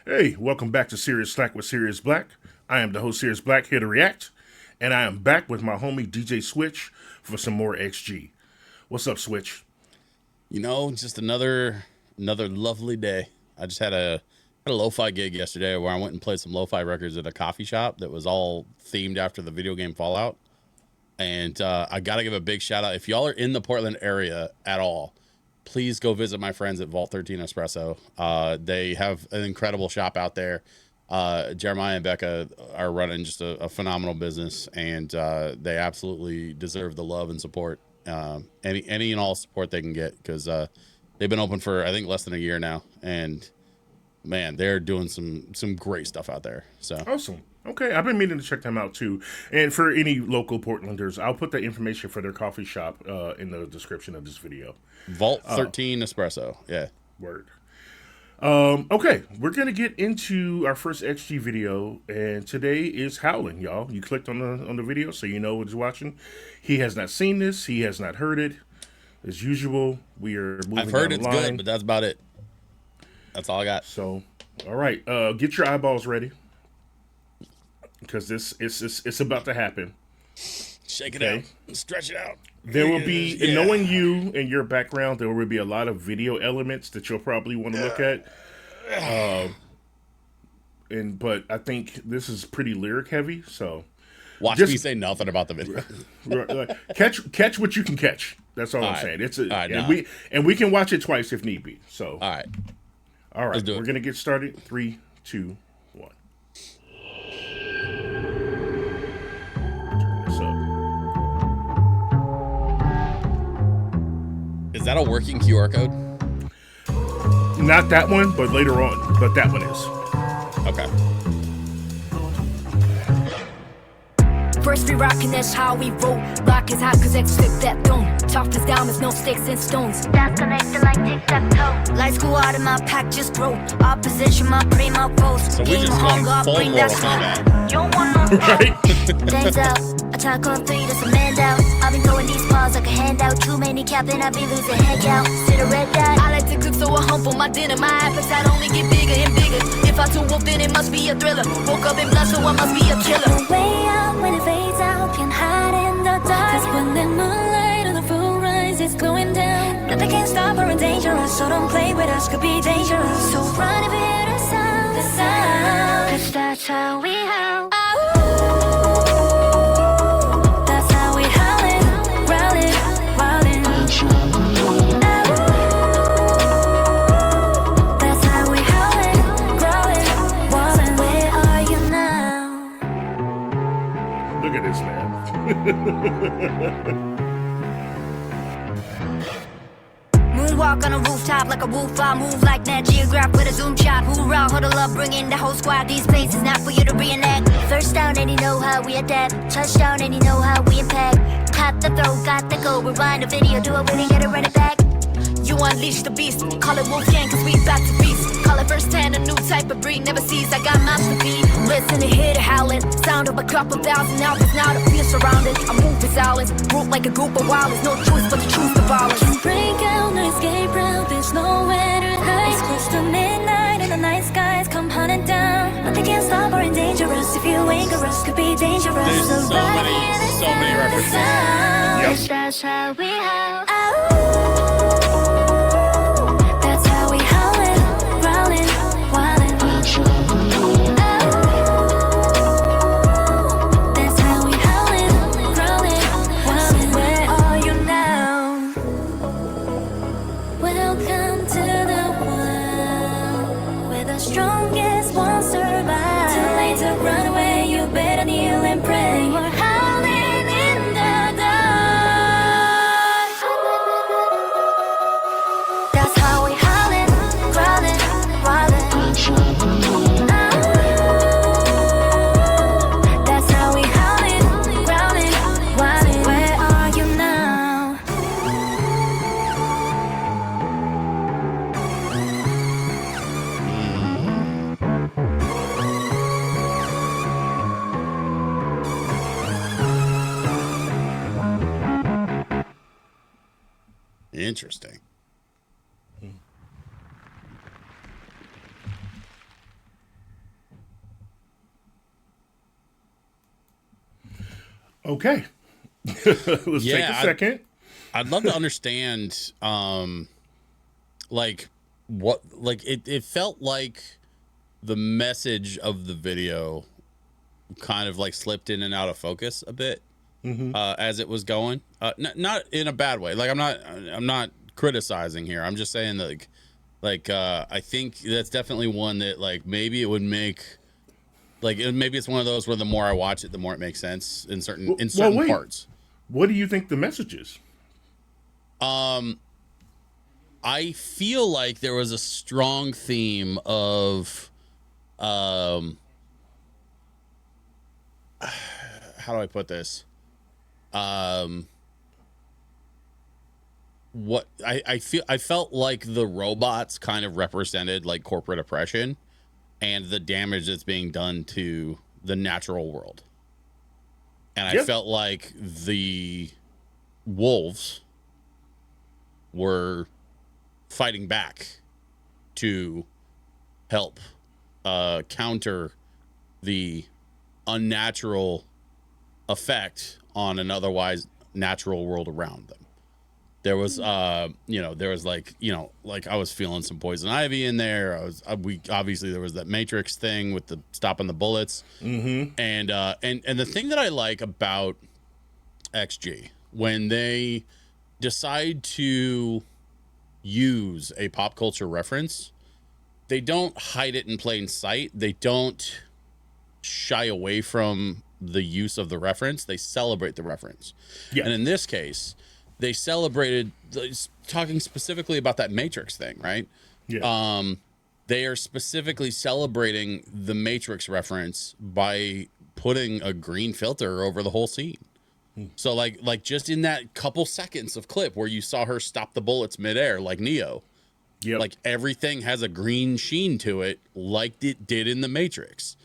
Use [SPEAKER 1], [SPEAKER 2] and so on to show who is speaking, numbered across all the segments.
[SPEAKER 1] Hey, welcome back to Cerius Blaq with Cerius Blaq. I am the host, Cerius Blaq, here to react, and I am back with my homie DJ Switch for some more XG. What's up, Switch?
[SPEAKER 2] You know, just another lovely day. I just had a lo-fi gig yesterday where I went and played some lo-fi records at a coffee shop that was all themed after the video game Fallout. And I got to give a big shout out. If y'all are in the Portland area at all, please go visit my friends at Vault 13 Espresso. They have an incredible shop out there. Jeremiah and Becca are running just a phenomenal business, and they absolutely deserve the love and support. Any and all support they can get, because they've been open for I think less than a year now, and man, they're doing some great stuff out there. So
[SPEAKER 1] Awesome. Okay, I've been meaning to check them out too. And for any local Portlanders, I'll put the information for their coffee shop in the description of this video.
[SPEAKER 2] Vault 13 Espresso, yeah.
[SPEAKER 1] Word. Okay, we're gonna get into our first XG video, and today is Howling, y'all. You clicked on the video, so you know what's watching. He has not seen this. He has not heard it. As usual, we are moving.
[SPEAKER 2] I've heard
[SPEAKER 1] down
[SPEAKER 2] it's
[SPEAKER 1] the line.
[SPEAKER 2] good, but that's about it. That's all I got.
[SPEAKER 1] So, all right, get your eyeballs ready, because it's about to happen.
[SPEAKER 2] Shake it out, stretch it out.
[SPEAKER 1] There will be, and knowing you and your background, there will be a lot of video elements that you'll probably want to look at. But I think this is pretty lyric heavy, so
[SPEAKER 2] watch me say nothing about the video.
[SPEAKER 1] catch what you can catch. That's all I'm saying. It's we can watch it twice if need be. So
[SPEAKER 2] all right,
[SPEAKER 1] let's do it. We're gonna get started. 3, 2, 1.
[SPEAKER 2] Is that a working QR code?
[SPEAKER 1] Not that one, but later on. But that one is.
[SPEAKER 2] Okay.
[SPEAKER 3] First we rockin', that's how we roll. Rock is hot cause it's flip that dome. Soft as diamonds, no sticks and stones. That's connected like tic-tac-toe. Lights go out and my pack just grow. Opposition, my primo post.
[SPEAKER 2] So we just going full Mortal Kombat.
[SPEAKER 3] You don't want no right. Days out, attack on 3, that's a man down. I've been throwing these balls like a handout. Too many capping, I be losing head out. Sit a red dot. I like to cook so I hump on my dinner. My appetite only get bigger and bigger. If I too wolf, then it must be a thriller. Woke up in blood, so I must be a killer.
[SPEAKER 4] The way out when it fades out, can hide in the dark. Cause when the moonlight on the full rise is going down, nothing can stop her and dangerous. So don't play with us, could be dangerous. So run if you hear the sound, cause that's how we howl. That's how we howlin', growlin', wildin'. That's how we howlin', growlin', wildin'. Where are you now?
[SPEAKER 1] Look at this, man.
[SPEAKER 3] Moonwalk on a rooftop like a wolf. I move like Nat Geograph with a zoom shot. Hoorah, huddle up, bring in the whole squad. These places not for you to reenact. First down and you know how we adapt. Touchdown and you know how we impact. Tap the throw, got the go. Rewind the video, do it when you get it, run it back. You unleash the beast, call it Wolfgang cause we back to feast. Call it first hand, a new type of breed, never sees, I got masterpiece. Listen to hear the howling, sound of a couple thousand albums. Now to feel surrounded, I move with silence. Group like a group of wild, there's no choice but to choose the violence.
[SPEAKER 4] Can't break out, no escape route, there's nowhere to hide. It's close to midnight and the night skies come hunting down. Nothing can stop or dangerous, if you anger us, could be dangerous.
[SPEAKER 2] There's so many references.
[SPEAKER 4] Yep. That's how we howl. That's how we howlin', growlin', wildin'. That's how we howlin', growlin', wildin'. Where are you now? Welcome to the world where the strongest won't survive. Too late to run away, you better kneel and pray. We're howling in the dark. That's how we howlin', growlin', wildin'. That's how we howlin', growlin', wildin'. Where are you now?
[SPEAKER 2] Interesting.
[SPEAKER 1] Okay. Let's take a second.
[SPEAKER 2] I'd love to understand, like what, like it felt like the message of the video kind of like slipped in and out of focus a bit as it was going. Not in a bad way. Like I'm not criticizing here. I'm just saying that like I think that's definitely one that like maybe it would make like maybe it's one of those where the more I watch it, the more it makes sense in certain parts.
[SPEAKER 1] What do you think the message is?
[SPEAKER 2] I feel like there was a strong theme of how do I put this? What I felt like the robots kind of represented like corporate oppression and the damage that's being done to the natural world. And I felt like the wolves were fighting back to help counter the unnatural effect on an otherwise natural world around them. There was there was like I was feeling some poison ivy in there. We obviously there was that Matrix thing with the stopping the bullets. And the thing that I like about XG when they decide to use a pop culture reference, they don't hide it in plain sight. They don't shy away from the use of the reference. They celebrate the reference. And in this case, they celebrated talking specifically about that Matrix thing, right? They are specifically celebrating the Matrix reference by putting a green filter over the whole scene. So like just in that couple seconds of clip where you saw her stop the bullets midair, like Neo, like everything has a green sheen to it, like it did in the Matrix.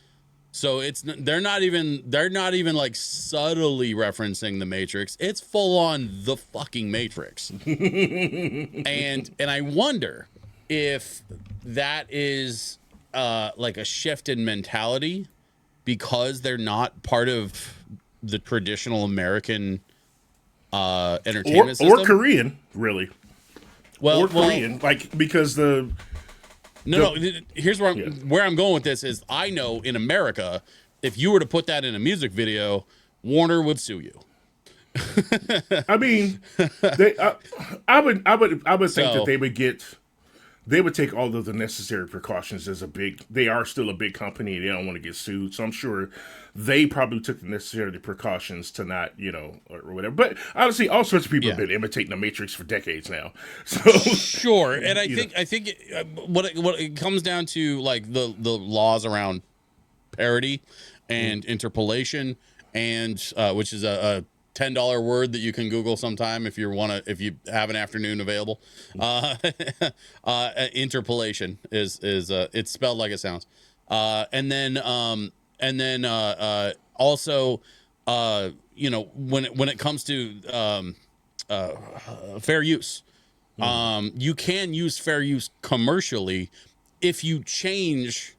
[SPEAKER 2] So they're not even like subtly referencing the Matrix. It's full on the fucking Matrix. and I wonder if that is like a shift in mentality because they're not part of the traditional American entertainment system.
[SPEAKER 1] Or Korean, really. Korean, like because
[SPEAKER 2] No, here's where I'm going with this is I know in America, if you were to put that in a music video, Warner would sue you.
[SPEAKER 1] I mean, I would think that they would take all of the necessary precautions they are still a big company. They don't want to get sued. So I'm sure they probably took the necessary precautions to not, or whatever. But honestly, all sorts of people have been imitating the Matrix for decades now. So
[SPEAKER 2] sure. And I think what it comes down to, like the laws around parody and interpolation and which is a $10 word that you can Google sometime if you have an afternoon available. Interpolation is it's spelled like it sounds. And then also when it comes to fair use, you can use fair use commercially if you change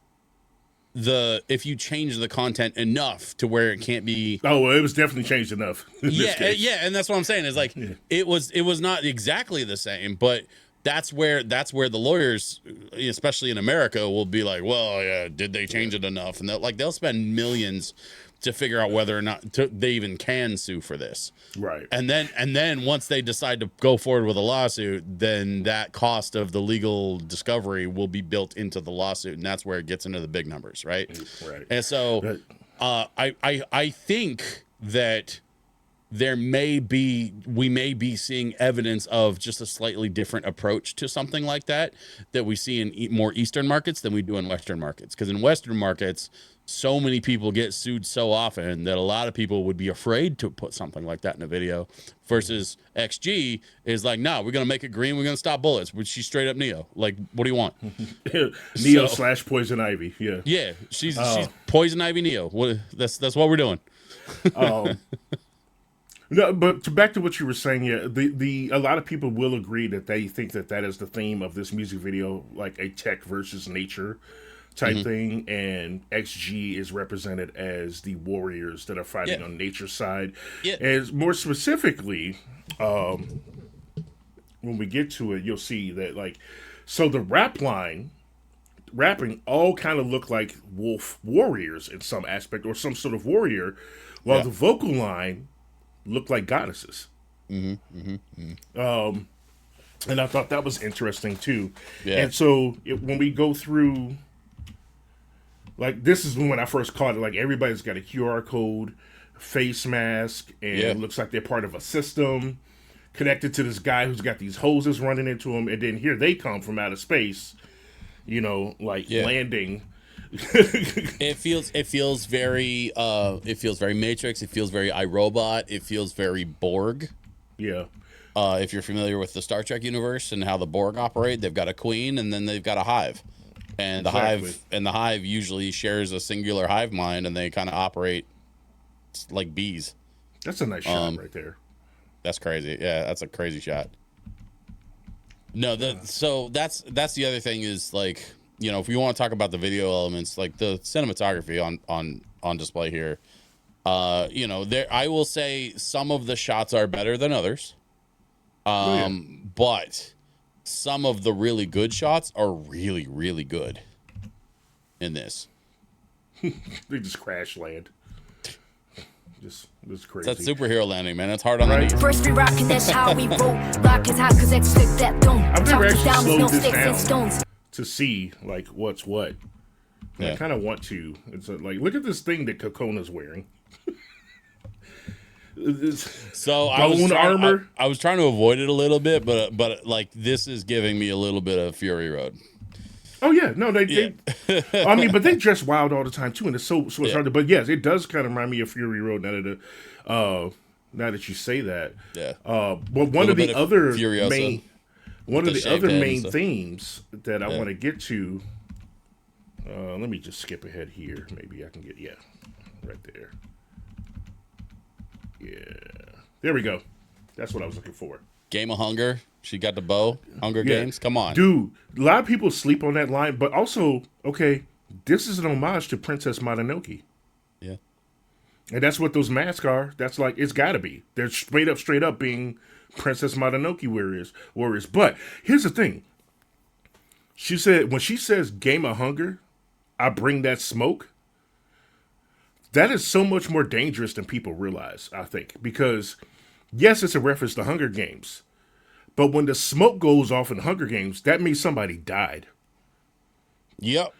[SPEAKER 2] the content enough to where it can't be.
[SPEAKER 1] Oh, well, it was definitely changed enough.
[SPEAKER 2] And that's what I'm saying is like it was not exactly the same, but that's where the lawyers, especially in America, will be like, well, yeah, did they change it enough? And they'll spend millions to figure out whether or not they even can sue for this.
[SPEAKER 1] Right.
[SPEAKER 2] And then once they decide to go forward with a lawsuit, then that cost of the legal discovery will be built into the lawsuit, and that's where it gets into the big numbers, right?
[SPEAKER 1] Right.
[SPEAKER 2] And so I think that we may be seeing evidence of just a slightly different approach to something like that we see in more Eastern markets than we do in Western markets. Because in Western markets, so many people get sued so often that a lot of people would be afraid to put something like that in a video, versus XG is like, no, we're going to make it green. We're going to stop bullets. She's straight up Neo. Like, what do you want?
[SPEAKER 1] Neo / Poison Ivy. Yeah.
[SPEAKER 2] Yeah. She's Poison Ivy Neo. That's what we're doing.
[SPEAKER 1] No, but back to what you were saying, a lot of people will agree that they think that is the theme of this music video, like a tech versus nature type thing, and XG is represented as the warriors that are fighting on nature's side.
[SPEAKER 2] Yeah.
[SPEAKER 1] And more specifically, when we get to it, you'll see that, like, so the rapping all kind of look like wolf warriors in some aspect, or some sort of warrior, while the vocal line looked like goddesses. And I thought that was interesting too. Yeah. And so when we go through, like, this is when I first caught it. Like, everybody's got a QR code, face mask, and it looks like they're part of a system connected to this guy who's got these hoses running into him. And then here they come from outer space, you know, like landing.
[SPEAKER 2] It feels very Matrix. It feels very iRobot. It feels very Borg.
[SPEAKER 1] Yeah.
[SPEAKER 2] If you're familiar with the Star Trek universe and how the Borg operate, they've got a queen and then they've got a hive, and the hive usually shares a singular hive mind, and they kind of operate like bees.
[SPEAKER 1] That's a nice shot right there.
[SPEAKER 2] That's crazy. Yeah, that's a crazy shot. No, so that's the other thing is, like, you know, if you want to talk about the video elements, like the cinematography on display here, you know, I will say some of the shots are better than others. But some of the really good shots are really, really good in this.
[SPEAKER 1] They just crash land. Just crazy.
[SPEAKER 2] That's superhero landing, man. It's hard on the knees.
[SPEAKER 3] First we rockin', that's how we roll. Rock is hot cause it's slick that don't.
[SPEAKER 1] I've never actually
[SPEAKER 3] no
[SPEAKER 1] slowed
[SPEAKER 3] sticks and
[SPEAKER 1] this
[SPEAKER 3] stones.
[SPEAKER 1] down to see, like, what's what. I kind of want to. It's like, look at this thing that Cocona's wearing.
[SPEAKER 2] So I was trying to avoid it a little bit, but like, this is giving me a little bit of Fury Road.
[SPEAKER 1] Oh yeah, no, they I mean, but they dress wild all the time too, and it's so it's hard to. But yes, it does kind of remind me of Fury Road now that you say that.
[SPEAKER 2] Yeah.
[SPEAKER 1] But one of the other main themes that I want to get to. Let me just skip ahead here. Maybe I can get right there. Yeah, there we go. That's what I was looking for.
[SPEAKER 2] Game of Hunger. She got the bow. Hunger Games. Come on,
[SPEAKER 1] dude. A lot of people sleep on that line, but also, okay, this is an homage to Princess Mononoke.
[SPEAKER 2] Yeah,
[SPEAKER 1] and that's what those masks are. That's like, it's got to be. They're straight up being Princess Mononoke warriors. But here's the thing. She said, when she says Game of Hunger, I bring that smoke. That is so much more dangerous than people realize, I think. Because, yes, it's a reference to Hunger Games. But when the smoke goes off in Hunger Games, that means somebody died.
[SPEAKER 2] Yep.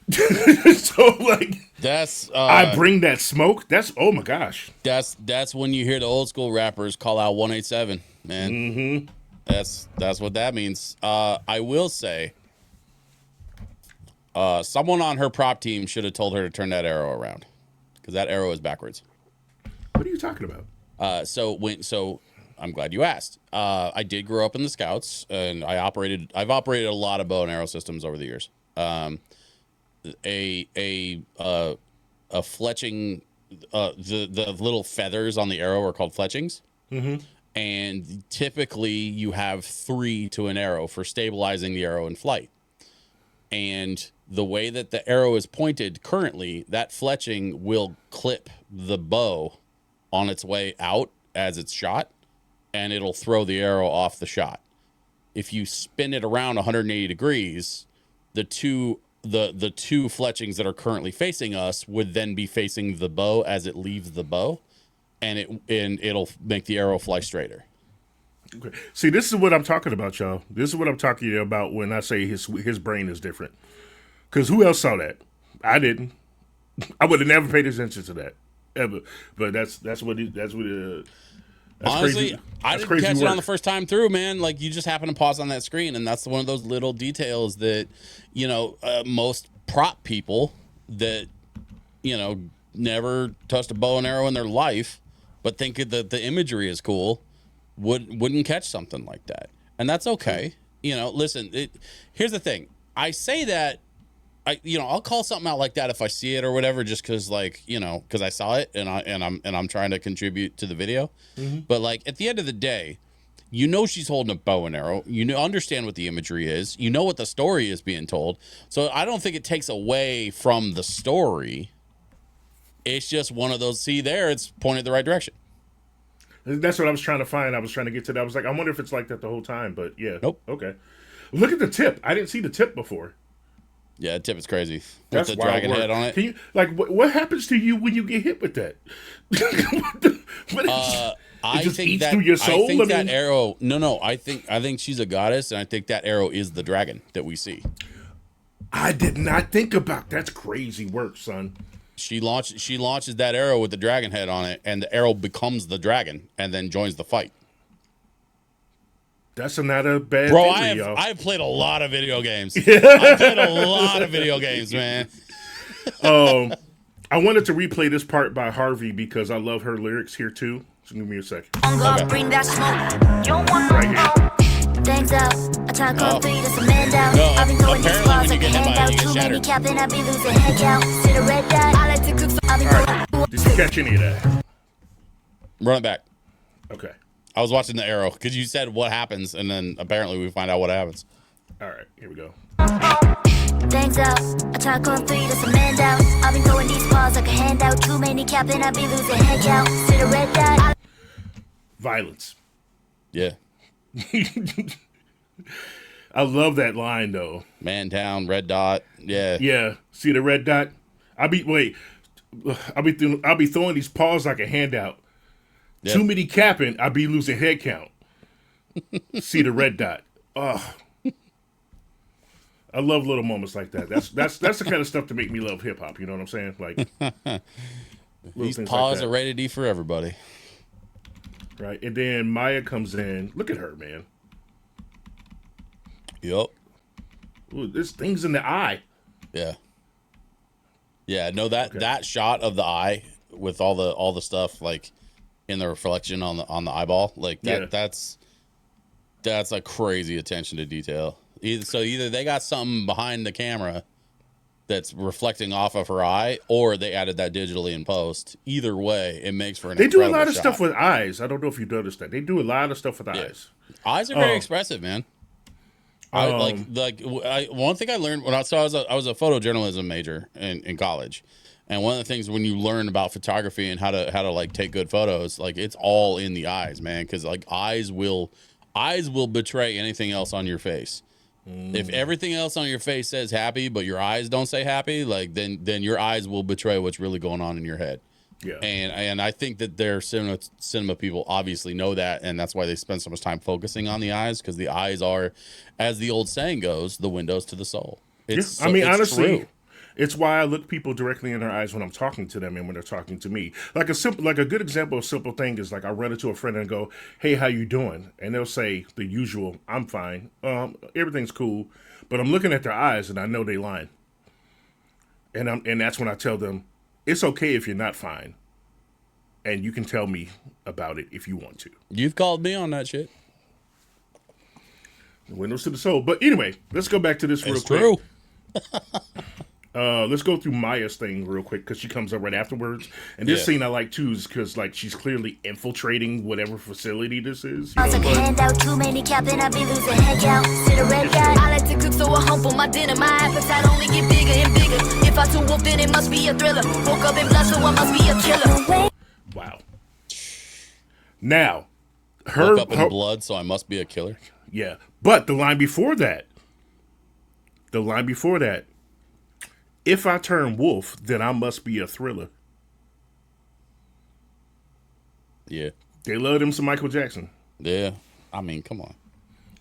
[SPEAKER 1] So, like,
[SPEAKER 2] that's
[SPEAKER 1] I bring that smoke. That's, oh my gosh.
[SPEAKER 2] That's when you hear the old school rappers call out 187, man. Mm-hmm. That's what that means. I will say, someone on her prop team should have told her to turn that arrow around, because that arrow is backwards.
[SPEAKER 1] What are you talking about?
[SPEAKER 2] So I'm glad you asked. I did grow up in the Scouts, and I've operated a lot of bow and arrow systems over the years. A fletching, the little feathers on the arrow are called fletchings. Mm-hmm. And typically you have 3 to an arrow for stabilizing the arrow in flight. And the way that the arrow is pointed currently, that fletching will clip the bow on its way out as it's shot, and it'll throw the arrow off the shot. If you spin it around 180 degrees, the two fletchings that are currently facing us would then be facing the bow as it leaves the bow, and it'll make the arrow fly straighter.
[SPEAKER 1] Okay. See, this is what I'm talking about, y'all. This is what I'm talking about when I say his brain is different. Because who else saw that? I didn't. I would have never paid attention to that ever. But that's honestly,
[SPEAKER 2] crazy. I didn't catch it on the first time through, man. Like, you just happen to pause on that screen, and that's one of those little details that, you know, most prop people that, you know, never touched a bow and arrow in their life, but think that the imagery is cool, wouldn't catch something like that. And that's okay. You know, listen, here's the thing. I say that, I'll call something out like that if I see it or whatever, just because, like, you know, because I saw it and I'm trying to contribute to the video. Mm-hmm. But, like, at the end of the day, You know she's holding a bow and arrow. You know, understand what the imagery is. You know what the story is being told. So I don't think it takes away from the story. It's just one of those. See there, it's pointed the right direction.
[SPEAKER 1] That's what I was trying to find. I was trying to get to that. I was like, I wonder if it's like that the whole time. But yeah.
[SPEAKER 2] Nope.
[SPEAKER 1] Okay. Look at the tip. I didn't see the tip before.
[SPEAKER 2] Yeah, the tip is crazy.
[SPEAKER 1] That's
[SPEAKER 2] with the dragon head on it.
[SPEAKER 1] Can you like what happens to you when you get hit with that?
[SPEAKER 2] I
[SPEAKER 1] just
[SPEAKER 2] think
[SPEAKER 1] eats
[SPEAKER 2] that
[SPEAKER 1] through your soul?
[SPEAKER 2] I think
[SPEAKER 1] I
[SPEAKER 2] that
[SPEAKER 1] mean-
[SPEAKER 2] arrow. No. I think she's a goddess, and I think that arrow is the dragon that we see.
[SPEAKER 1] I did not think about that's crazy work, son.
[SPEAKER 2] She launches that arrow with the dragon head on it, and the arrow becomes the dragon, and then joins the fight.
[SPEAKER 1] That's not a bad
[SPEAKER 2] Bro,
[SPEAKER 1] theory,
[SPEAKER 2] I've played a lot of video games. I've played a lot of video games, man.
[SPEAKER 1] I wanted to replay this part by Harvey because I love her lyrics here too. So give me a second.
[SPEAKER 2] Okay.
[SPEAKER 3] Bring that smoke. You don't want
[SPEAKER 1] Right here.
[SPEAKER 3] Thanks out. Attack on three, that's a man down.
[SPEAKER 2] No,
[SPEAKER 3] I've been throwing these
[SPEAKER 2] apparently
[SPEAKER 3] balls
[SPEAKER 2] when
[SPEAKER 3] like
[SPEAKER 2] you
[SPEAKER 3] a
[SPEAKER 2] get hit by
[SPEAKER 3] handout.
[SPEAKER 2] it, you get
[SPEAKER 3] Too many
[SPEAKER 2] shattered.
[SPEAKER 3] capping, I be losing head count. See the red dot. I like to cook, so I've been throwing.
[SPEAKER 1] Did you catch any of that?
[SPEAKER 2] Run it back.
[SPEAKER 1] Okay.
[SPEAKER 2] I was watching the arrow because you said what happens, and then apparently we find out what happens.
[SPEAKER 1] All right. Here we go.
[SPEAKER 3] Thanks out. Attack on three, that's a man down. I've been throwing these balls like a handout. Too many capping, I be losing head count. See the red dot.
[SPEAKER 1] Violence.
[SPEAKER 2] Yeah.
[SPEAKER 1] I love that line though.
[SPEAKER 2] Man down, red dot. Yeah.
[SPEAKER 1] Yeah. See the red dot? I'll be throwing these paws like a handout.
[SPEAKER 2] Yep.
[SPEAKER 1] Too many capping, I be losing head count. See the red dot. Oh. I love little moments like that. That's the kind of stuff to make me love hip hop. You know what I'm saying? Like
[SPEAKER 2] These
[SPEAKER 1] things
[SPEAKER 2] paws
[SPEAKER 1] like that.
[SPEAKER 2] are rated E for everybody.
[SPEAKER 1] Right. And then Maya comes in. Look at her, man.
[SPEAKER 2] Yep.
[SPEAKER 1] Ooh, there's things in the eye.
[SPEAKER 2] Yeah. Yeah. No, that shot of the eye with all the stuff like in the reflection on the eyeball, like that.
[SPEAKER 1] Yeah.
[SPEAKER 2] That's a crazy attention to detail. Either they got something behind the camera that's reflecting off of her eye, or they added that digitally in post. Either way, it makes for an
[SPEAKER 1] They do a
[SPEAKER 2] incredible
[SPEAKER 1] lot of
[SPEAKER 2] shot.
[SPEAKER 1] stuff with eyes. I don't know if you noticed that. They do a lot of stuff with eyes.
[SPEAKER 2] Eyes are very expressive, man. One thing I learned when I was a photojournalism major in college, and one of the things when you learn about photography and how to like take good photos, like it's all in the eyes, man, because like eyes will betray anything else on your face. If everything else on your face says happy, but your eyes don't say happy, like then your eyes will betray what's really going on in your head.
[SPEAKER 1] Yeah.
[SPEAKER 2] And I think that their cinema people obviously know that, and that's why they spend so much time focusing on the eyes, because the eyes are, as the old saying goes, the windows to the soul.
[SPEAKER 1] Honestly,
[SPEAKER 2] true.
[SPEAKER 1] it's why I look people directly in their eyes when I'm talking to them and when they're talking to me. Like a good example of a simple thing is like I run into a friend and go, "Hey, how you doing?" And they'll say the usual, "I'm fine. Everything's cool." But I'm looking at their eyes and I know they lying. And that's when I tell them, it's okay if you're not fine. And you can tell me about it if you want to.
[SPEAKER 2] You've called me on that shit.
[SPEAKER 1] Windows to the soul. But anyway, let's go back to this real
[SPEAKER 2] It's
[SPEAKER 1] quick.
[SPEAKER 2] true.
[SPEAKER 1] Let's go through Maya's thing real quick because she comes up right afterwards. And this scene I like too is because like she's clearly infiltrating whatever facility this is. You
[SPEAKER 3] I was
[SPEAKER 1] know,
[SPEAKER 3] like a
[SPEAKER 1] but
[SPEAKER 3] handout. Too many capping, I be losing head count. See the red dot. I like to cook, so I hump on my dinner. My appetite only get bigger and bigger. If I too wolf, then it must be a thriller. Woke up in blood, so I must be a killer.
[SPEAKER 1] wow. Now, her
[SPEAKER 2] Woke up in blood, so I must be a killer.
[SPEAKER 1] yeah. But the line before that, if I turn wolf, then I must be a thriller.
[SPEAKER 2] Yeah.
[SPEAKER 1] They love them some Michael Jackson.
[SPEAKER 2] Yeah. I mean, come on.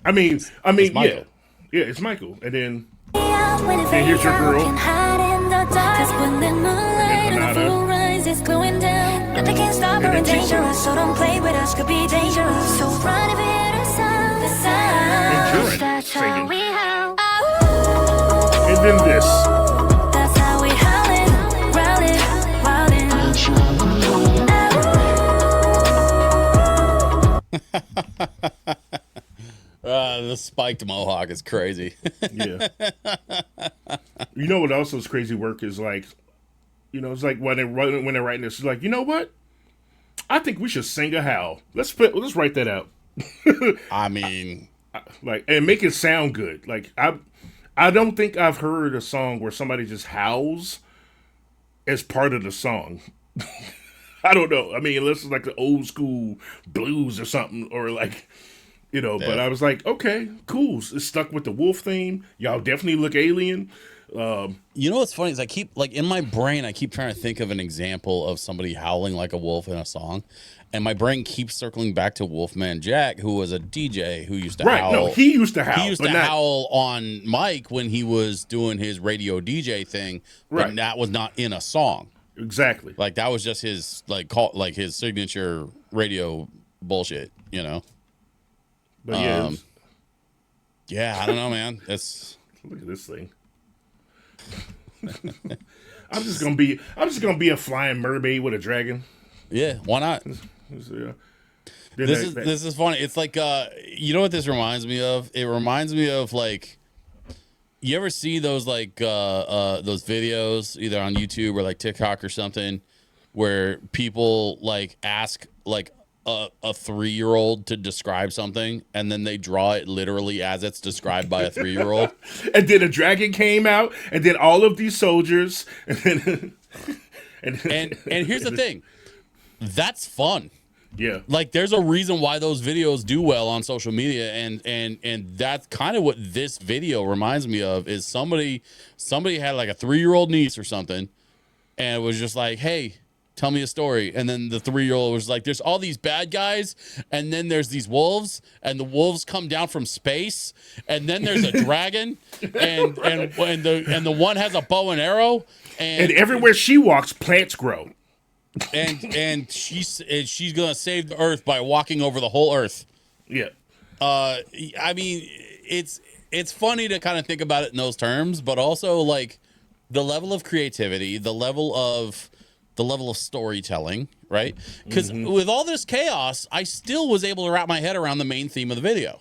[SPEAKER 1] I mean,
[SPEAKER 2] It's
[SPEAKER 1] yeah.
[SPEAKER 2] Michael.
[SPEAKER 1] Yeah, it's Michael. And then
[SPEAKER 4] And
[SPEAKER 1] here's your girl.
[SPEAKER 4] Cause when the moonlight and the full rise is glowing down, nothing can stop her,
[SPEAKER 1] And then Chisa.
[SPEAKER 4] dangerous. So don't play with us, could be dangerous. So run if it is sound, the sound.
[SPEAKER 1] Jurin
[SPEAKER 4] That's how
[SPEAKER 1] singing.
[SPEAKER 4] we howl.
[SPEAKER 1] And then this.
[SPEAKER 4] That's how we howlin', growlin',
[SPEAKER 2] The spiked mohawk is crazy.
[SPEAKER 1] Yeah. You know what also is crazy work is like, you know, it's like when they're writing this, it's like, you know what? I think we should sing a howl. Let's write that out.
[SPEAKER 2] I mean,
[SPEAKER 1] Like, and make it sound good. Like I don't think I've heard a song where somebody just howls as part of the song. I don't know. I mean, unless it's like the old school blues or something, or like, you know. But
[SPEAKER 2] Yeah.
[SPEAKER 1] I was like, okay, cool. It's stuck with the wolf theme. Y'all definitely look alien.
[SPEAKER 2] you know what's funny is I keep like in my brain I keep trying to think of an example of somebody howling like a wolf in a song, and my brain keeps circling back to Wolfman Jack, who was a DJ who used to
[SPEAKER 1] Right?
[SPEAKER 2] howl.
[SPEAKER 1] No, he used to howl.
[SPEAKER 2] He used
[SPEAKER 1] but
[SPEAKER 2] to
[SPEAKER 1] not,
[SPEAKER 2] howl on mic when he was doing his radio DJ thing, but
[SPEAKER 1] Right.
[SPEAKER 2] that was not in a song.
[SPEAKER 1] Exactly.
[SPEAKER 2] Like that was just his his signature radio bullshit, you know.
[SPEAKER 1] But yeah,
[SPEAKER 2] Yeah, I don't know, man. That's
[SPEAKER 1] look at this thing. I'm just gonna be a flying mermaid with a dragon.
[SPEAKER 2] yeah. Why not? This is funny. It's like you know what this reminds me of? It reminds me of like, you ever see those like those videos either on YouTube or like TikTok or something where people like ask like a 3-year-old to describe something and then they draw it literally as it's described by a 3-year-old.
[SPEAKER 1] And then a dragon came out, and then all of these soldiers, and then
[SPEAKER 2] And here's the thing. That's fun.
[SPEAKER 1] yeah,
[SPEAKER 2] Like there's a reason why those videos do well on social media, and that's kind of what this video reminds me of. Is somebody had like a 3-year-old niece or something, and it was just like, hey, tell me a story. And then the 3-year-old was like, there's all these bad guys, and then there's these wolves, and the wolves come down from space, and then there's a dragon, and the one has a bow and arrow,
[SPEAKER 1] and everywhere she walks, plants grow.
[SPEAKER 2] and she's gonna save the earth by walking over the whole earth.
[SPEAKER 1] Yeah,
[SPEAKER 2] I mean, it's funny to kind of think about it in those terms, but also like the level of creativity, the level of storytelling, right? Because with all this chaos, I still was able to wrap my head around the main theme of the video.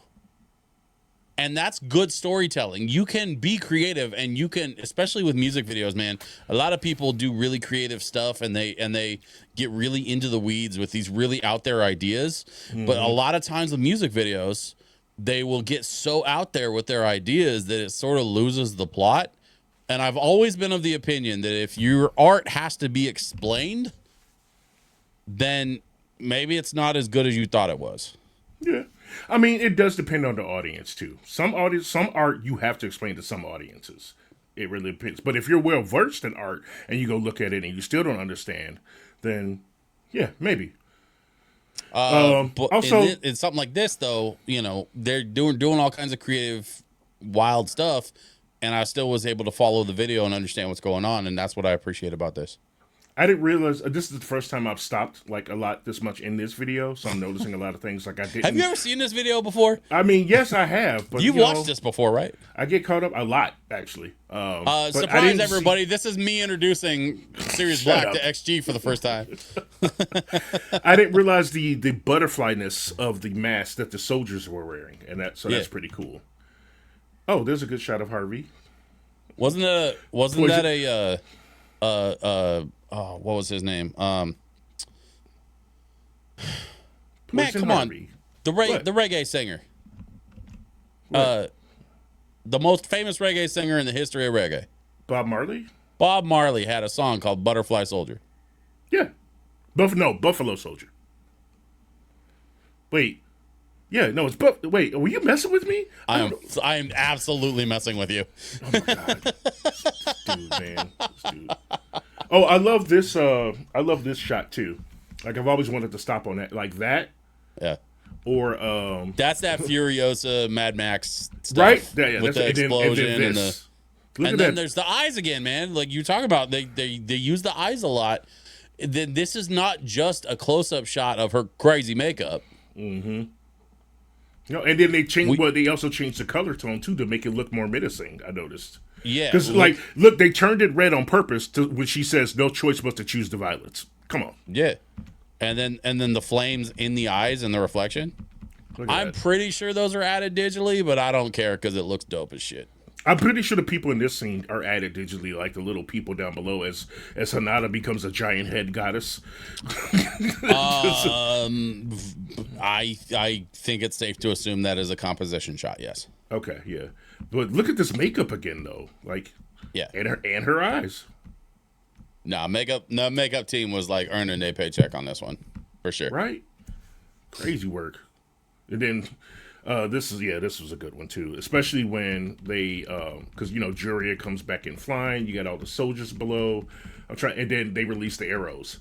[SPEAKER 2] And that's good storytelling. You can be creative, and you can, especially with music videos, man. A lot of people do really creative stuff, and they get really into the weeds with these really out there ideas. But a lot of times with music videos, they will get so out there with their ideas that it sort of loses the plot. And I've always been of the opinion that if your art has to be explained, then maybe it's not as good as you thought it was.
[SPEAKER 1] yeah. I mean, it does depend on the audience too. Some art you have to explain to some audiences. It really depends. But if you're well versed in art and you go look at it and you still don't understand, then yeah, maybe.
[SPEAKER 2] But
[SPEAKER 1] also,
[SPEAKER 2] in something like this, though, you know, they're doing all kinds of creative, wild stuff, and I still was able to follow the video and understand what's going on, and that's what I appreciate about this.
[SPEAKER 1] I didn't realize this is the first time I've stopped like a lot this much in this video, so I'm noticing a lot of things like I didn't.
[SPEAKER 2] Have you ever seen this video before?
[SPEAKER 1] I mean, yes, I have. But
[SPEAKER 2] You've watched this before, right?
[SPEAKER 1] I get caught up a lot, actually. But I
[SPEAKER 2] Surprise,
[SPEAKER 1] didn't
[SPEAKER 2] everybody! This is me introducing Cerius Blaq to XG for the first time.
[SPEAKER 1] I didn't realize the butterflyness of the mask that the soldiers were wearing, and that's pretty cool. Oh, there's a good shot of Harvey.
[SPEAKER 2] Wasn't that what was his name? Man, come
[SPEAKER 1] Harvey.
[SPEAKER 2] on. The reggae singer. The most famous reggae singer in the history of reggae.
[SPEAKER 1] Bob Marley?
[SPEAKER 2] Bob Marley had a song called Butterfly Soldier.
[SPEAKER 1] Yeah. Buffalo Soldier. Wait. Yeah, no, it's wait, were you messing with me?
[SPEAKER 2] I am absolutely messing with you.
[SPEAKER 1] Oh my god. This dude, man. This dude. Oh, I love this shot too. Like I've always wanted to stop on that. Like that.
[SPEAKER 2] Yeah.
[SPEAKER 1] Or
[SPEAKER 2] that's that Furiosa Mad Max stuff.
[SPEAKER 1] Right? Yeah,
[SPEAKER 2] with the explosion and
[SPEAKER 1] this.
[SPEAKER 2] and then there's the eyes again, man. Like you talk about they use the eyes a lot. Then this is not just a close-up shot of her crazy makeup.
[SPEAKER 1] Mm-hmm. No, and then they changed. They also changed the color tone too to make it look more menacing. I noticed.
[SPEAKER 2] Yeah,
[SPEAKER 1] because look, they turned it red on purpose when she says, "No choice but to choose the violets." Come on.
[SPEAKER 2] Yeah, and then the flames in the eyes and the reflection. I'm pretty sure those are added digitally, but I don't care because it looks dope as shit.
[SPEAKER 1] I'm pretty sure the people in this scene are added digitally, like the little people down below, as Hinata becomes a giant head goddess.
[SPEAKER 2] I think it's safe to assume that is a composition shot. Yes.
[SPEAKER 1] Okay, yeah, but look at this makeup again, though. Like,
[SPEAKER 2] Yeah.
[SPEAKER 1] and her eyes.
[SPEAKER 2] No, makeup team was like earning a paycheck on this one for sure.
[SPEAKER 1] Right? Crazy work. And then this was a good one too, especially when they because Juria comes back in flying. You got all the soldiers below. And then they release the arrows,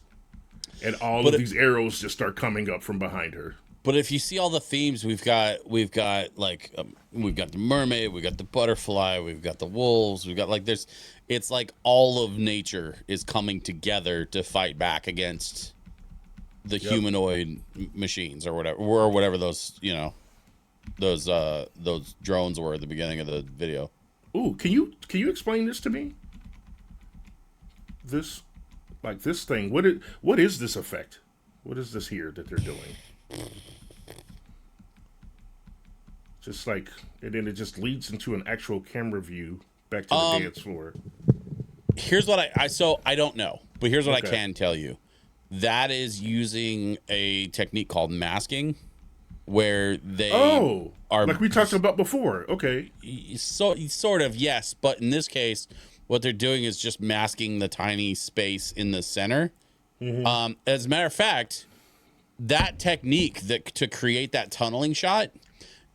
[SPEAKER 1] and all of these arrows just start coming up from behind her.
[SPEAKER 2] But if you see all the themes, we've got like we've got the mermaid, we've got the butterfly, we've got the wolves, we've got like it's like all of nature is coming together to fight back against the humanoid machines or whatever those those drones were at the beginning of the video.
[SPEAKER 1] Ooh, can you explain this to me? This thing. What is this effect? What is this here that they're doing? Just like, and then it just leads into an actual camera view back to the dance floor.
[SPEAKER 2] Here's what I don't know, but here's what I can tell you. That is using a technique called masking, where they are
[SPEAKER 1] like we talked about before. Okay.
[SPEAKER 2] So sort of, yes, but in this case, what they're doing is just masking the tiny space in the center. Mm-hmm. As a matter of fact, that technique to create that tunneling shot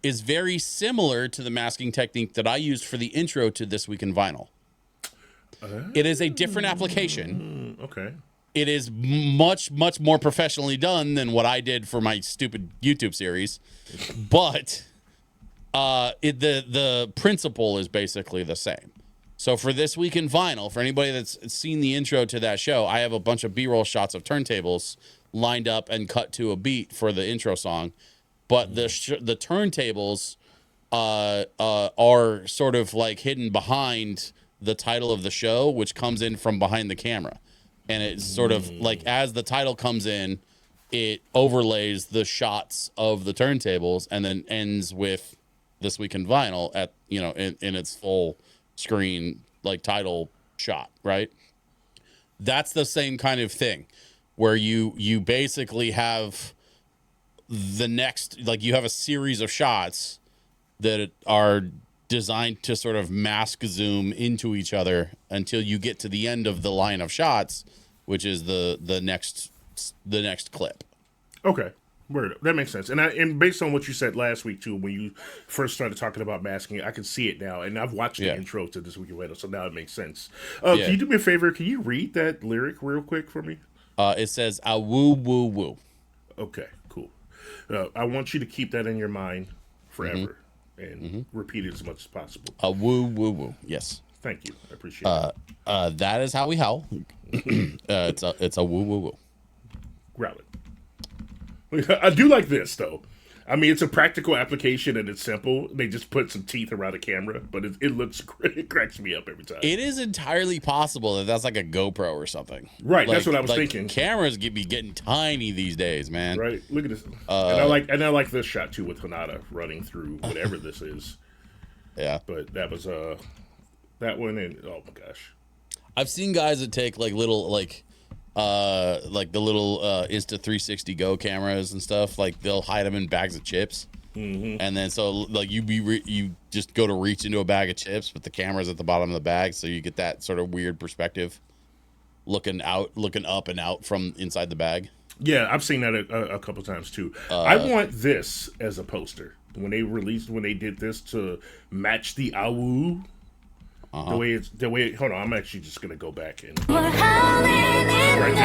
[SPEAKER 2] is very similar to the masking technique that I used for the intro to This Week in Vinyl. It is a different application.
[SPEAKER 1] Okay.
[SPEAKER 2] It is much, much more professionally done than what I did for my stupid YouTube series. But the principle is basically the same. So for This Week in Vinyl, for anybody that's seen the intro to that show, I have a bunch of B-roll shots of turntables lined up and cut to a beat for the intro song. But the turntables are sort of like hidden behind the title of the show, which comes in from behind the camera. And it's sort of like as the title comes in, it overlays the shots of the turntables and then ends with This Week in Vinyl at, in its full screen, like title shot, right? That's the same kind of thing where you basically have the next, like you have a series of shots that are designed to sort of mask zoom into each other until you get to the end of the line of shots, which is the next clip.
[SPEAKER 1] Okay. Word. That makes sense. And based on what you said last week too, when you first started talking about masking, I can see it now. And I've watched the intro to This Week in Vinyl, so now it makes sense. Can you do me a favor? Can you read that lyric real quick for me?
[SPEAKER 2] It says, "A woo woo woo."
[SPEAKER 1] Okay, cool. I want you to keep that in your mind forever and repeat it as much as possible.
[SPEAKER 2] A woo woo woo. Yes.
[SPEAKER 1] Thank you. I appreciate it.
[SPEAKER 2] That is how we howl. It's a woo woo woo.
[SPEAKER 1] Growl it. I do like this though. I mean, it's a practical application and it's simple. They just put some teeth around the camera, but it looks great. It cracks me up every time.
[SPEAKER 2] It is entirely possible that that's like a GoPro or something.
[SPEAKER 1] Right, that's what I was thinking.
[SPEAKER 2] Cameras be getting tiny these days, man.
[SPEAKER 1] Right, look at this. And I like this shot too with Hinata running through whatever this is. Yeah, but that was that one, and oh my gosh,
[SPEAKER 2] I've seen guys that take like little like the little Insta360 Go cameras and stuff. Like they'll hide them in bags of chips, and then so like you just go to reach into a bag of chips, but the camera's at the bottom of the bag, so you get that sort of weird perspective, looking up and out from inside the bag.
[SPEAKER 1] Yeah, I've seen that a couple times too. I want this as a poster when they did this to match the AWU. The way. Hold on, I'm actually just gonna go back and
[SPEAKER 4] We're howling in
[SPEAKER 1] right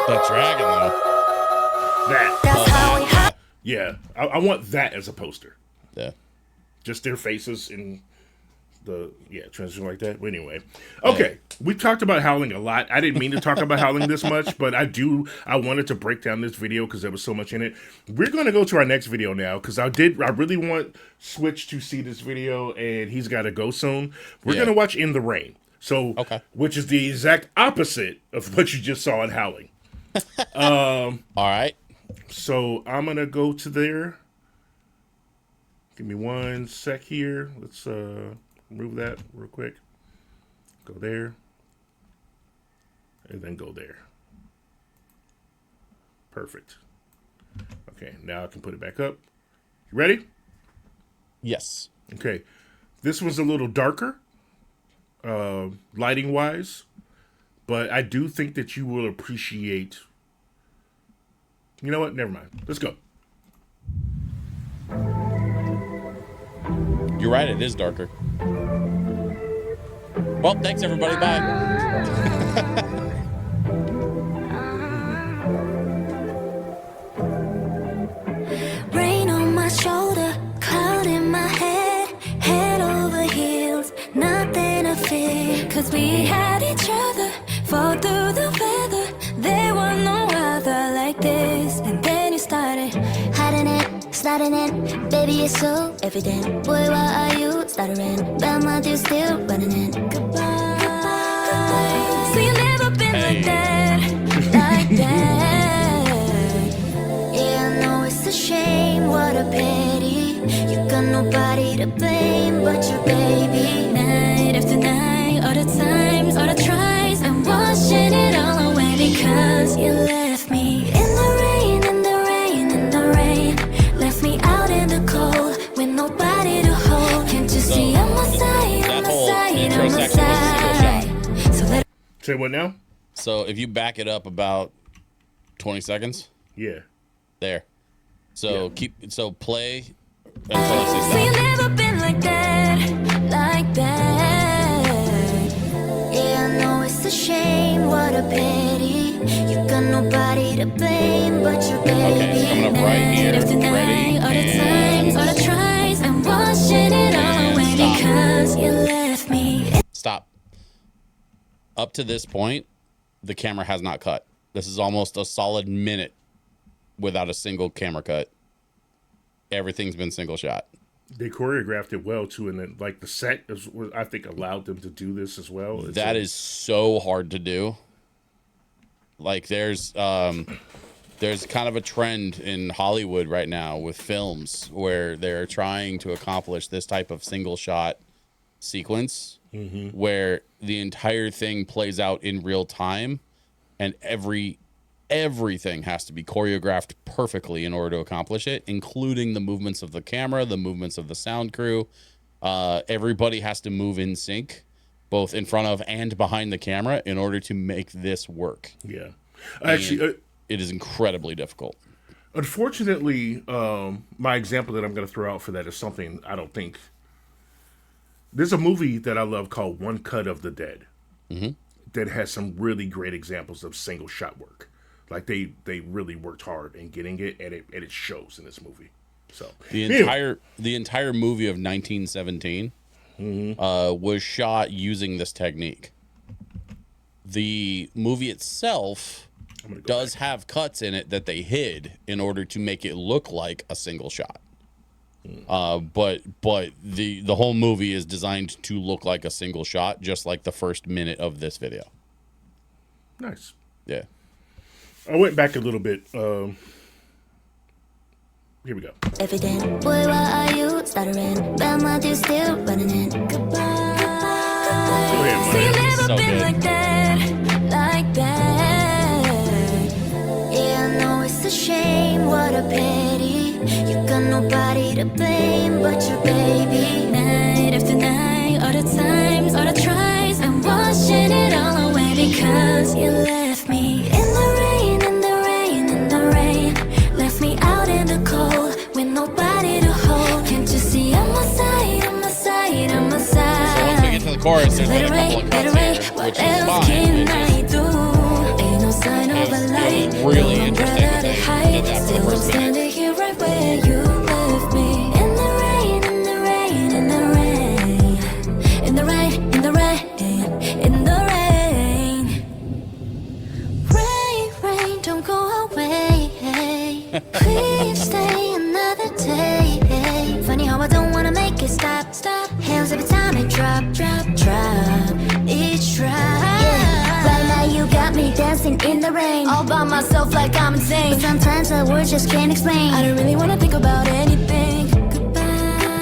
[SPEAKER 4] the
[SPEAKER 2] That dragon though.
[SPEAKER 1] That.
[SPEAKER 4] That's how we howl.
[SPEAKER 1] Yeah, I want that as a poster.
[SPEAKER 2] Yeah.
[SPEAKER 1] Just their faces in the transition like that. But anyway, okay, we talked about howling a lot. I didn't mean to talk about howling this much, but I wanted to break down this video because there was so much in it. We're going to go to our next video now because I really want Switch to see this video, and he's got to go soon. We're going to watch In the Rain. So, which is the exact opposite of what you just saw in Howling.
[SPEAKER 2] All right.
[SPEAKER 1] So I'm going to go to there. Give me 1 sec here. Let's move that real quick. Go there. And then go there. Perfect. Okay, now I can put it back up. You ready?
[SPEAKER 2] Yes.
[SPEAKER 1] Okay. This was a little darker, lighting wise, but I do think that you will appreciate. You know what? Never mind. Let's go.
[SPEAKER 2] You're right. It is darker. Well, thanks everybody. Bye.
[SPEAKER 4] Rain on my shoulder, cloud in my head, head over heels, nothing to fear. Cause we had each other, fall through the weather. There was no other like this. And then you started
[SPEAKER 3] Hiding it, sliding in, baby, it's so evident. Boy, why are you stuttering? But my dude still running in.
[SPEAKER 4] goodbye. So you never been like that, like that.
[SPEAKER 3] Yeah, I know it's a shame, what a pity. You got nobody to blame but your baby.
[SPEAKER 4] Night after night, all the times, all the tries, I'm washing it all away because you left me in the rain, in the rain, in the rain. Left me out in the cold with nobody to hold. Can't you see I'm a side, I'm a side,
[SPEAKER 2] intro
[SPEAKER 4] I'm a
[SPEAKER 2] section was a single
[SPEAKER 4] side. So let
[SPEAKER 1] Say what now?
[SPEAKER 2] So if you back it up about 20 seconds,
[SPEAKER 1] Yeah.
[SPEAKER 2] there. So
[SPEAKER 1] Yeah.
[SPEAKER 2] play until I say
[SPEAKER 4] so you
[SPEAKER 2] stop.
[SPEAKER 4] never been like that, like that.
[SPEAKER 3] Yeah, I know it's a shame, what a pity. You got nobody to blame but your baby.
[SPEAKER 2] Okay, it's coming up right here.
[SPEAKER 4] Night after night,
[SPEAKER 2] Ready?
[SPEAKER 4] all the times, all the tries, I'm washing it all
[SPEAKER 2] And
[SPEAKER 4] away
[SPEAKER 2] stop.
[SPEAKER 4] because you left me.
[SPEAKER 2] Stop. Up to this point, the camera has not cut. This is almost a solid minute without a single camera cut. Everything's been single shot.
[SPEAKER 1] They choreographed it well too, and then like the set is, I think, allowed them to do this as well.
[SPEAKER 2] That is so hard to do. Like there's kind of a trend in Hollywood right now with films where they're trying to accomplish this type of single shot sequence where the entire thing plays out in real time and everything has to be choreographed perfectly in order to accomplish it, including the movements of the camera, the movements of the sound crew. Everybody has to move in sync, both in front of and behind the camera, in order to make this work.
[SPEAKER 1] Yeah. Actually,
[SPEAKER 2] It is incredibly difficult.
[SPEAKER 1] unfortunately, my example that I'm going to throw out for that is something I don't think. There's a movie that I love called One Cut of the Dead that has some really great examples of single shot work. Like they really worked hard in getting it, and it shows in this movie. So
[SPEAKER 2] The entire movie of 1917 was shot using this technique. The movie itself does have cuts in it that they hid in order to make it look like a single shot. But the whole movie is designed to look like a single shot, just like the first minute of this video.
[SPEAKER 1] Nice.
[SPEAKER 2] Yeah.
[SPEAKER 1] I went back a little bit. Here we go.
[SPEAKER 3] Evident. Boy, why are you stuttering? But my dude still running in. Goodbye.
[SPEAKER 1] Go ahead,
[SPEAKER 4] So you
[SPEAKER 1] Maya.
[SPEAKER 4] never
[SPEAKER 2] So
[SPEAKER 4] been
[SPEAKER 2] good.
[SPEAKER 4] like that, like that.
[SPEAKER 3] Yeah, I know it's a shame, what a pity. You got nobody to blame but your baby.
[SPEAKER 4] Night after night, all the times, all the tries, I'm washing it all away because you left me in the rain, in the rain, in the rain. Left me out in the cold with nobody to hold. Can't you see I'm a side, I'm a side, I'm a
[SPEAKER 2] So once we get
[SPEAKER 4] side.
[SPEAKER 2] to the chorus, there's
[SPEAKER 4] Let
[SPEAKER 2] been
[SPEAKER 4] it
[SPEAKER 2] a couple
[SPEAKER 4] rain,
[SPEAKER 2] of
[SPEAKER 4] let it
[SPEAKER 2] cuts
[SPEAKER 4] rain.
[SPEAKER 2] here,
[SPEAKER 4] What
[SPEAKER 2] which is
[SPEAKER 4] else
[SPEAKER 2] fine.
[SPEAKER 4] can
[SPEAKER 2] It
[SPEAKER 4] I
[SPEAKER 2] just,
[SPEAKER 4] do? Ain't no sign of a
[SPEAKER 2] it
[SPEAKER 4] light.
[SPEAKER 2] was really
[SPEAKER 4] No
[SPEAKER 2] interesting
[SPEAKER 4] umbrella
[SPEAKER 2] that
[SPEAKER 4] to
[SPEAKER 2] they
[SPEAKER 4] hide.
[SPEAKER 2] did that for the
[SPEAKER 4] Still I'm
[SPEAKER 2] first minute.
[SPEAKER 4] standing here right where you left me. In the rain, in the rain, in the rain. In the rain, in the rain, in the rain.
[SPEAKER 3] Rain, rain, don't go away. Please stay another day. Funny how I don't wanna make it stop. Hands every time it drop. Each drop. Yeah. Right now you got me dancing in the rain. All by myself like I'm insane. But sometimes the words just can't explain.
[SPEAKER 4] I don't really wanna think about anything. Goodbye.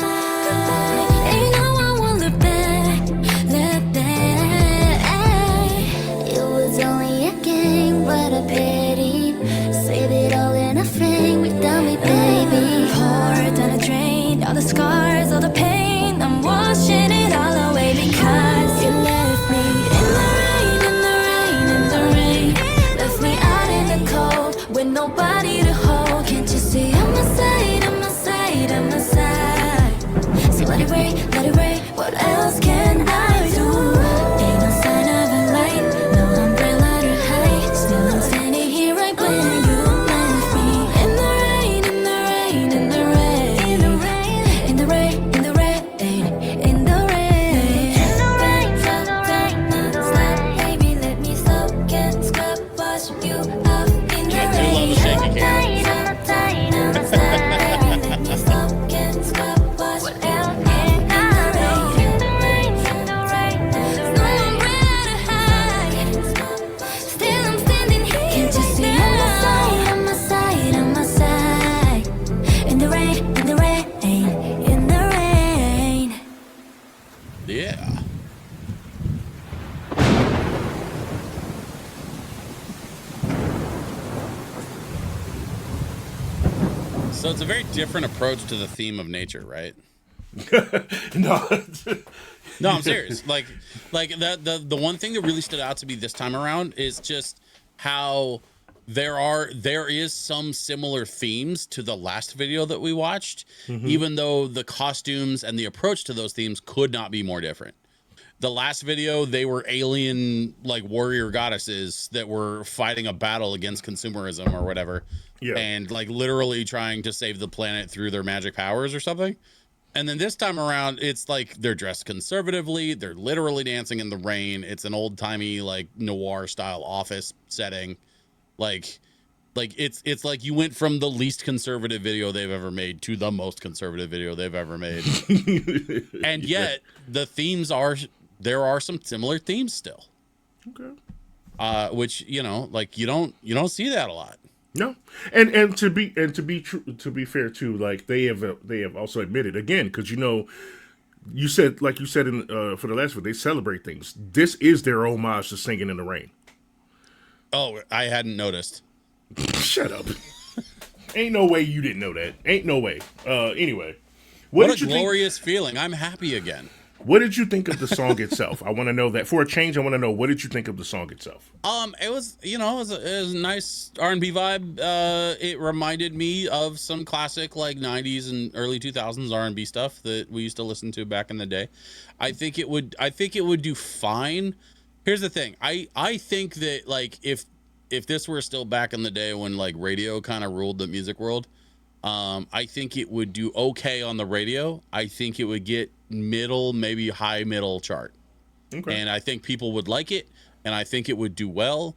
[SPEAKER 4] nobody to hold. Can't you see I'm a side, I'm a side, I'm a side. So let it rain, what else can I do? Ain't no sign of a light, no umbrella to hide. Still I'm standing here right where you left me. In the rain, in the rain, in the rain, in the rain, in the rain, in the rain, in the rain. Baby, let me soak and scrub wash you off in the
[SPEAKER 2] I do love a shaky cam. Yeah. So it's a very different approach to the theme of nature, right?
[SPEAKER 1] No.
[SPEAKER 2] No, I'm serious. Like the one thing that really stood out to me this time around is just how there is some similar themes to the last video that we watched, even though the costumes and the approach to those themes could not be more different. The last video, they were alien like warrior goddesses that were fighting a battle against consumerism or whatever. Yeah. And like literally trying to save the planet through their magic powers or something. And then this time around, it's like they're dressed conservatively. They're literally dancing in the rain. It's an old timey like noir style office setting. Like it's like you went from the least conservative video they've ever made to the most conservative video they've ever made. And yet the themes there are some similar themes still. Okay. Which, you know, like you don't see that a lot.
[SPEAKER 1] No, and to be fair too, like they have also admitted again, because you said in for the last one, they celebrate things. This is their homage to Singing in the Rain.
[SPEAKER 2] Oh, I hadn't noticed.
[SPEAKER 1] Shut up. Ain't no way you didn't know that. Ain't no way. Anyway,
[SPEAKER 2] what a glorious feeling. I'm happy again.
[SPEAKER 1] What did you think of the song itself? I want to know that. For a change, I want to know, what did you think of the song itself?
[SPEAKER 2] It was a nice R&B vibe. It reminded me of some classic like 90s and early 2000s R&B stuff that we used to listen to back in the day. I think it would do fine. Here's the thing. I think that like if this were still back in the day when like radio kind of ruled the music world, I think it would do okay on the radio. I think it would get middle, maybe high middle chart. Okay. And I think people would like it, and I think it would do well.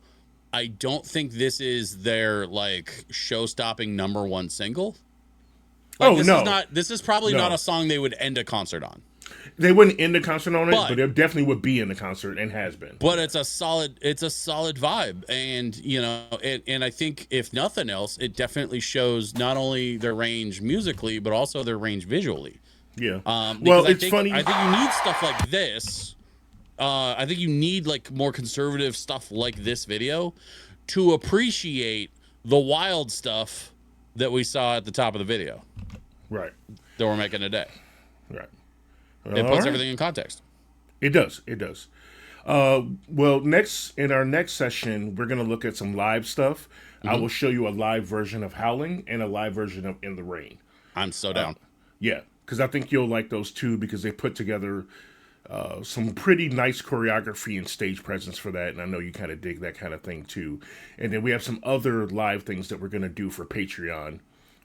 [SPEAKER 2] I don't think this is their like show-stopping number 1 single. Like, this is probably not a song they would end a concert on.
[SPEAKER 1] They wouldn't end the concert on it, but it definitely would be in the concert and has been.
[SPEAKER 2] But it's a solid vibe, and and I think if nothing else, it definitely shows not only their range musically, but also their range visually.
[SPEAKER 1] Yeah.
[SPEAKER 2] Well, it's funny. I think you need stuff like this. I think you need like more conservative stuff like this video to appreciate the wild stuff that we saw at the top of the video.
[SPEAKER 1] Right.
[SPEAKER 2] That we're making today.
[SPEAKER 1] Right.
[SPEAKER 2] It puts everything in context.
[SPEAKER 1] It does. It does. Well, in our next session, we're going to look at some live stuff. I will show you a live version of Howling and a live version of In the Rain.
[SPEAKER 2] I'm so down.
[SPEAKER 1] Yeah, because I think you'll like those two, because they put together some pretty nice choreography and stage presence for that, and I know you kind of dig that kind of thing too. And then we have some other live things that we're going to do for Patreon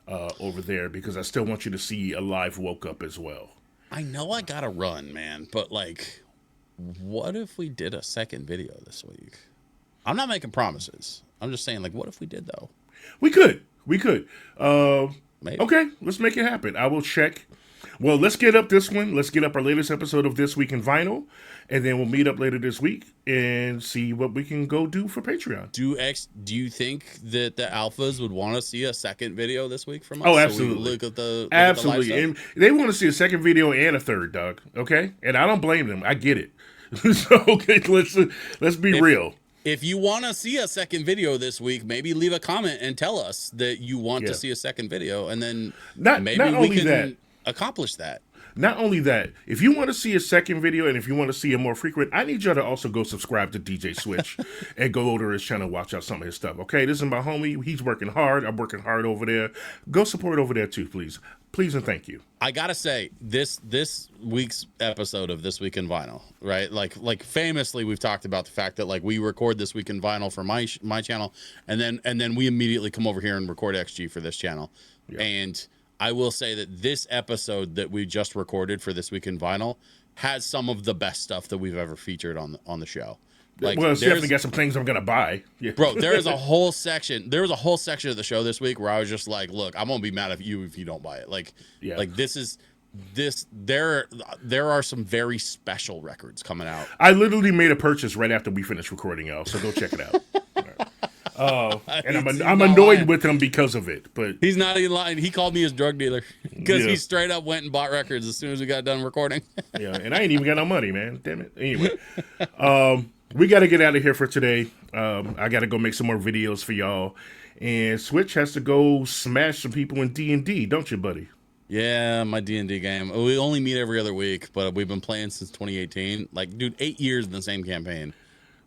[SPEAKER 1] over there, because I still want you to see a live Woke Up as well.
[SPEAKER 2] I know I gotta run, man, but like, what if we did a second video this week? I'm not making promises. I'm just saying, like, what if we did though?
[SPEAKER 1] We could.
[SPEAKER 2] Maybe.
[SPEAKER 1] Okay, let's make it happen. I will check. Well, let's get up this one. Let's get up our latest episode of This Week in Vinyl, and then we'll meet up later this week and see what we can go do for Patreon.
[SPEAKER 2] Do you think that the alphas would want to see a second video this week from us?
[SPEAKER 1] Oh, absolutely.
[SPEAKER 2] So look at the
[SPEAKER 1] absolutely. And they want to see a second video and a third, Doug. Okay, and I don't blame them. I get it. So okay, let's be real.
[SPEAKER 2] If you want to see a second video this week, maybe leave a comment and tell us that you want to see a second video, and then maybe we can accomplish that.
[SPEAKER 1] Not only that, if you want to see a second video and if you want to see a more frequent, I need y'all to also go subscribe to DJ Switch and go over to his channel, watch out some of his stuff. Okay, this is my homie. He's working hard. I'm working hard over there. Go support over there too, please. Please and thank you.
[SPEAKER 2] I gotta say, this week's episode of This Week in Vinyl, right? Like famously, we've talked about the fact that like we record This Week in Vinyl for my channel, and then we immediately come over here and record XG for this channel. Yeah. And I will say that this episode that we just recorded for This Week in Vinyl has some of the best stuff that we've ever featured on the show. Like,
[SPEAKER 1] well, it's definitely got some things I'm gonna buy. Yeah.
[SPEAKER 2] Bro, there is a whole section. There was a whole section of the show this week where I was just like, "Look, I'm gonna be mad at you if you don't buy it." Like,
[SPEAKER 1] yeah.
[SPEAKER 2] like this. There are some very special records coming out.
[SPEAKER 1] I literally made a purchase right after we finished recording, y'all. So go check it out. And I'm annoyed with him because of it. But
[SPEAKER 2] he's not even lying. He called me his drug dealer because
[SPEAKER 1] Yeah.
[SPEAKER 2] he straight up went and bought records as soon as we got done recording.
[SPEAKER 1] Yeah, and I ain't even got no money, man. Damn it. Anyway, we got to get out of here for today. I got to go make some more videos for y'all. And Switch has to go smash some people in D&D, don't you, buddy?
[SPEAKER 2] Yeah, my D&D game. We only meet every other week, but we've been playing since 2018. Like, dude, 8 years in the same campaign.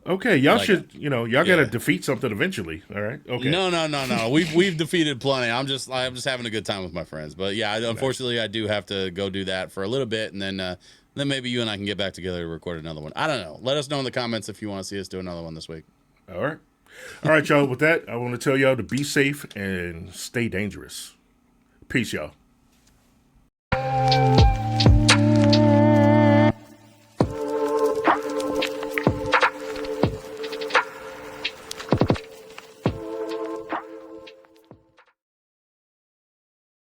[SPEAKER 1] Okay, y'all should, y'all got to defeat something eventually. All right. Okay.
[SPEAKER 2] No. We've defeated plenty. I'm just having a good time with my friends. But yeah, unfortunately, I do have to go do that for a little bit, and then maybe you and I can get back together to record another one. I don't know. Let us know in the comments if you want to see us do another one this week.
[SPEAKER 1] All right, y'all. With that, I want to tell y'all to be safe and stay dangerous. Peace, y'all.